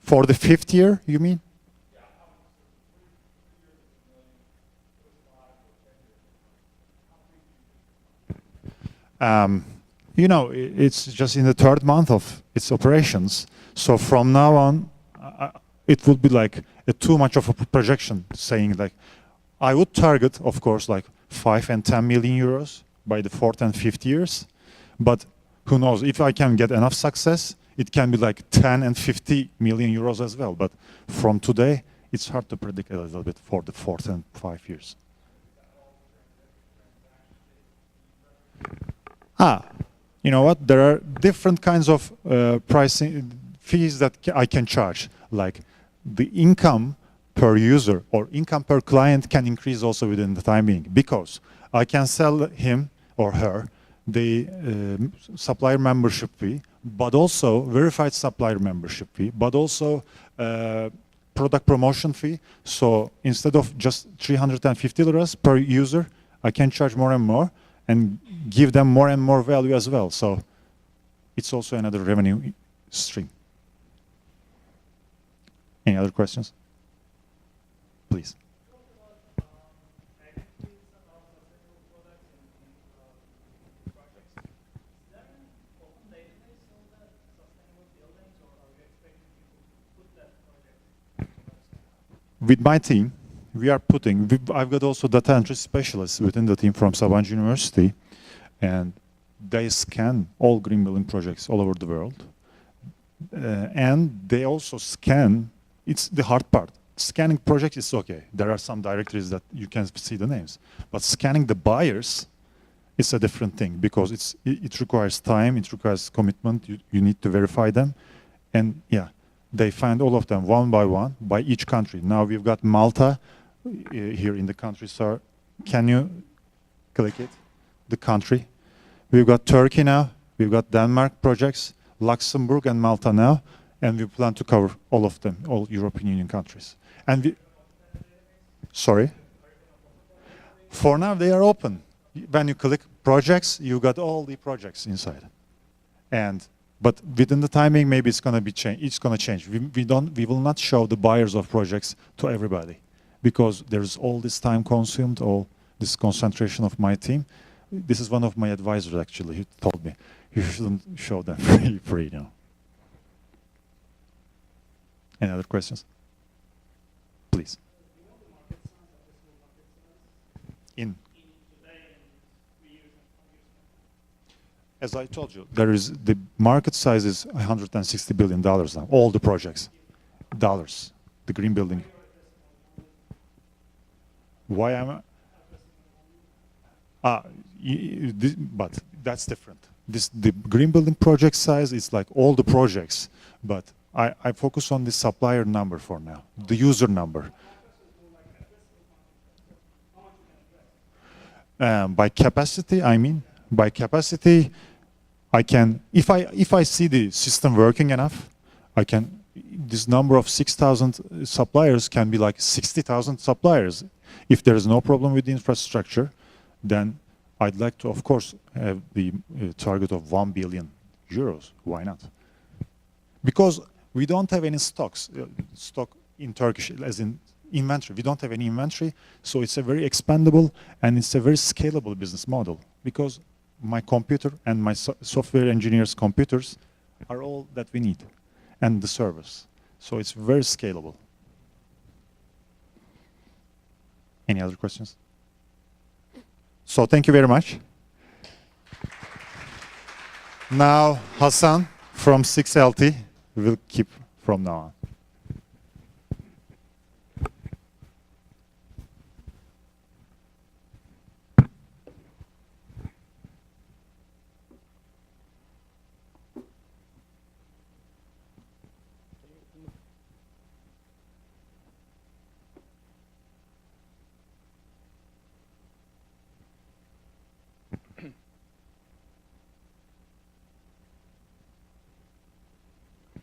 For the 5th year, you mean? You know, it's just in the 3rd month of its operations. So from now on, it would be like too much of a projection saying like, I would target, of course, like 5 and 10 million euros by the 4th and 5th years. But who knows, if I can get enough success, it can be like 10 and 50 million euros as well. But from today, it's hard to predict a little bit for the 4th and 5 years. You know what? There are different kinds of pricing fees that I can charge. Like the income per user or income per client can increase also within the time being, because I can sell him or her the supplier membership fee, but also verified supplier membership fee, but also product promotion fee. So instead of just 350 liras per user, I can charge more and more and give them more and more value as well. So it's also another revenue stream. Any other questions? Please. With my team, we are putting, I've got also data entry specialists within the team from Sabanci University, and they scan all green building projects all over the world. And they also scan, it's the hard part. Scanning projects is okay. There are some directories that you can see the names. But scanning the buyers is a different thing, because it requires time, it requires commitment, you need to verify them. And yeah, they find all of them one by each country. Now we've got Malta here in the country, sir. Can you click it? The country. We've got Turkey now. We've got Denmark projects, Luxembourg and Malta now. And we plan to cover all of them, all European Union countries. And we, sorry? For now, they are open. When you click projects, you got all the projects inside. But within the timing, maybe it's going to be change. It's going to change. We will not show the buyers of projects to everybody, because there's all this time consumed, all this concentration of my team. This is one of my advisors actually. He told me you shouldn't show them free now. Any other questions? Please. As I told you, the market size is $160 billion now, all the projects, dollars, the green building. Why am I? But that's different. The green building project size is like all the projects, but I focus on the supplier number for now, the user number. By capacity, I mean, by capacity, I can, if I see the system working enough, I can, this number of 6,000 suppliers can be like 60,000 suppliers. If there is no problem with the infrastructure, then I'd like to, of course, have the target of 1 billion euros. Why not? Because we don't have any stock in Turkish, as in inventory. We don't have any inventory, so it's a very expandable and it's a very scalable business model, because my computer and my software engineers' computers are all that we need, and the servers. So it's very scalable. Any other questions? So thank you very much. Now, Hassan from from 6LT, we will keep from now on.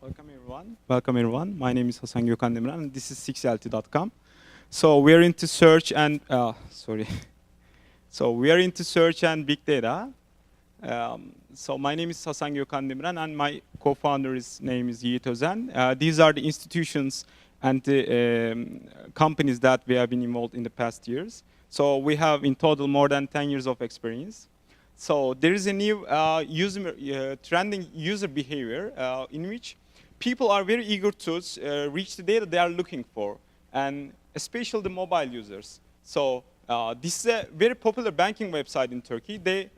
Welcome everyone. Welcome everyone. My name is Hasan Gökhan Demirhan and this is 6LT.com. So we are into search and So we are into search and big data. So my name is Hasan Gökhan Demirhan and my co-founder's name is Yiğit Özen. These are the institutions and the companies that we have been involved in the past years. So we have in total more than 10 years of experience. So there is a new trending user behavior in which people are very eager to reach the data they are looking for, and especially the mobile users. So this is a very popular banking website in Turkey. They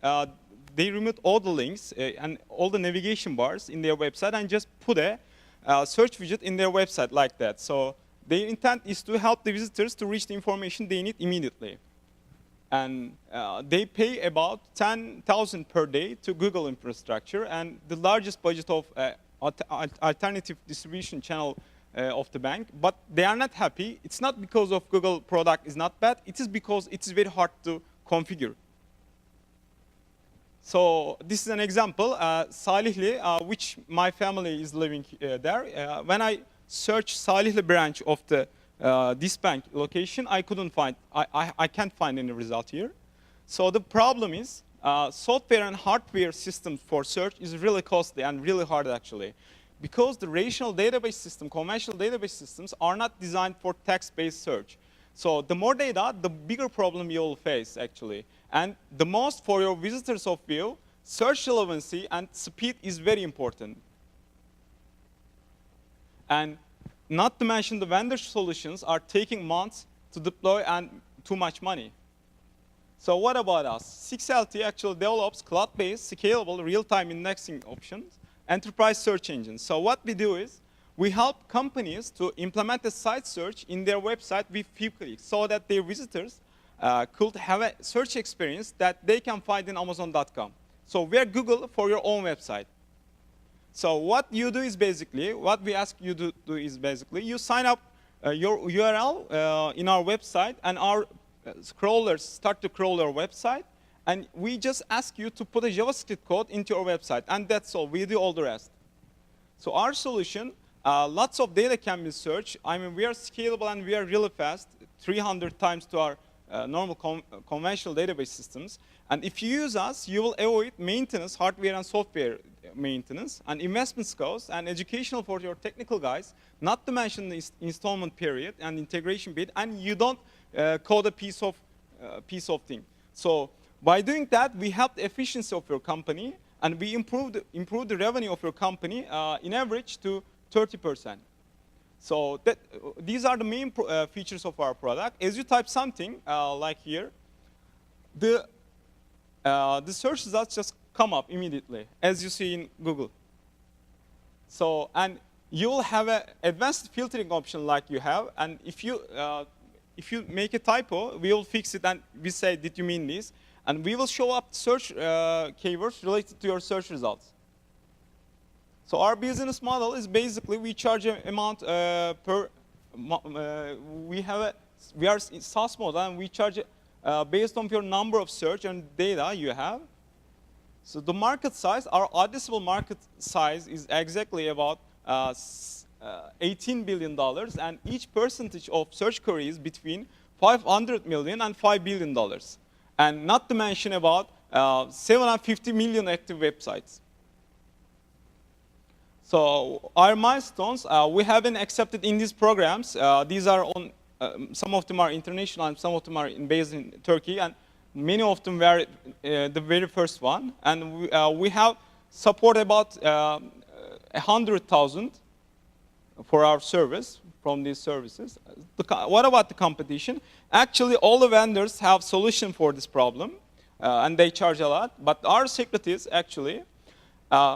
removed all the links and all the navigation bars in their website and just put a search widget in their website like that. So their intent is to help the visitors to reach the information they need immediately. And they pay about 10,000 per day to Google infrastructure, and the largest budget of alternative distribution channel of the bank. But they are not happy. It's not because of Google product is not bad. It is because it is very hard to configure. So this is an example, Salihli, which my family is living there. When I search Salihli branch of the this bank location, I couldn't find, I can't find any result here. So the problem is software and hardware systems for search is really costly and really hard actually. Because the relational database system, conventional database systems are not designed for text-based search. So the more data, the bigger problem you will face actually. And the most for your visitors of view, search relevancy and speed is very important. And not to mention the vendor solutions are taking months to deploy and too much money. So what about us? 6LT actually develops cloud-based, scalable, real-time indexing options, enterprise search engines. So what we do is, we help companies to implement a site search in their website with few clicks so that their visitors could have a search experience that they can find in Amazon.com. So we are Google for your own website. So what you do is basically, what we ask you to do is basically, you sign up your URL in our website, and our crawlers start to crawl your website, and we just ask you to put a JavaScript code into your website, and that's all. We do all the rest. So our solution, lots of data can be searched. I mean, we are scalable and we are really fast, 300 times to our normal conventional database systems. And if you use us, you will avoid maintenance, hardware and software maintenance, and investment costs, and educational for your technical guys, not to mention the installment period and integration bit, and you don't code a piece of thing. So by doing that, we help the efficiency of your company, and we improve the revenue of your company in average to 30%. So these are the main features of our product. As you type something like here, the search results just come up immediately, as you see in Google. So, and you will have an advanced filtering option like you have, and if you make a typo, we will fix it, and we say, did you mean this? And we will show up search keywords related to your search results. So our business model is basically we charge an amount per. We are in SaaS model, and we charge based on your number of search and data you have. So the market size, our addressable market size is exactly about $18 billion, and each percentage of search queries between 500 million and $5 billion. And not to mention about 750 million active websites. So our milestones, we have been accepted in these programs. These are on, some of them are international and some of them are based in Turkey, and many of them were the very first one. And we have support about 100,000 for our service from these services. What about the competition? Actually, all the vendors have solution for this problem, and they charge a lot. But our secret is actually,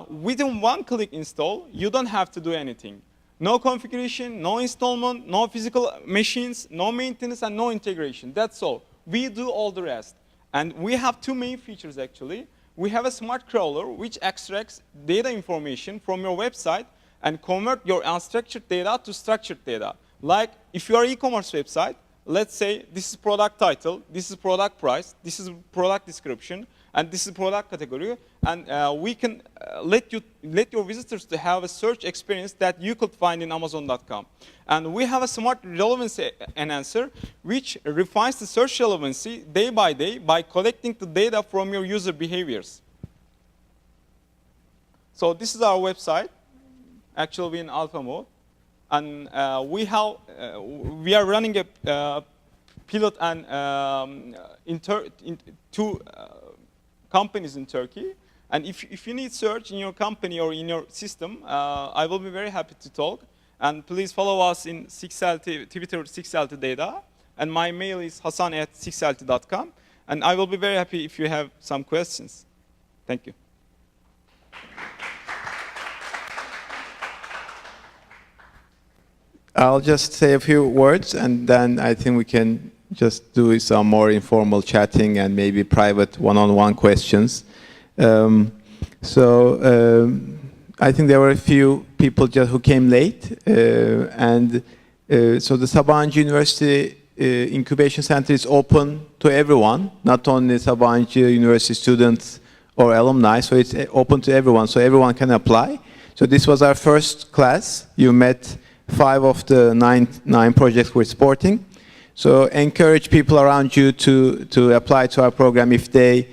Within one click install, you don't have to do anything. No configuration, no installment, no physical machines, no maintenance, and no integration. That's all. We do all the rest. And we have two main features, actually. We have a smart crawler, which extracts data information from your website and convert your unstructured data to structured data. Like, if you are an e-commerce website, let's say this is product title, this is product price, this is product description, and this is product category, and we can let your visitors to have a search experience that you could find in Amazon.com. And we have a smart relevancy enhancer, which refines the search relevancy day by collecting the data from your user behaviors. So this is our website. Actually, we're in alpha mode, and we are running a pilot and in two companies in Turkey. And if you need search in your company or in your system, I will be very happy to talk. And please follow us in 6LT, Twitter 6LT data. And my mail is hasan@6lt.com. And I will be very happy if you have some questions. Thank you. I'll just say a few words, and then I think we can just do some more informal chatting and maybe private one-on-one questions. I think there were a few people just who came late, so the Sabanci University Incubation Center is open to everyone, not only Sabanci University students or alumni, so it's open to everyone, so everyone can apply. So this was our first class. You met 5 of the nine projects we're supporting. So encourage people around you to apply to our program if they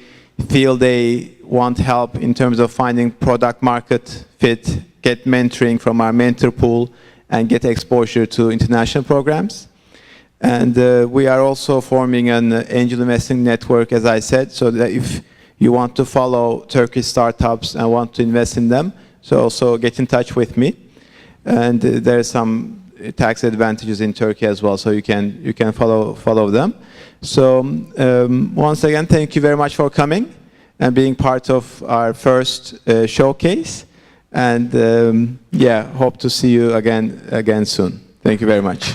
feel they want help in terms of finding product market fit, get mentoring from our mentor pool, and get exposure to international programs. And we are also forming an angel investing network, as I said, so that if you want to follow Turkish startups and want to invest in them, so also get in touch with me. And there are some tax advantages in Turkey as well, so you can follow them. So once again, thank you very much for coming and being part of our first showcase. And yeah, hope to see you again soon. Thank you very much.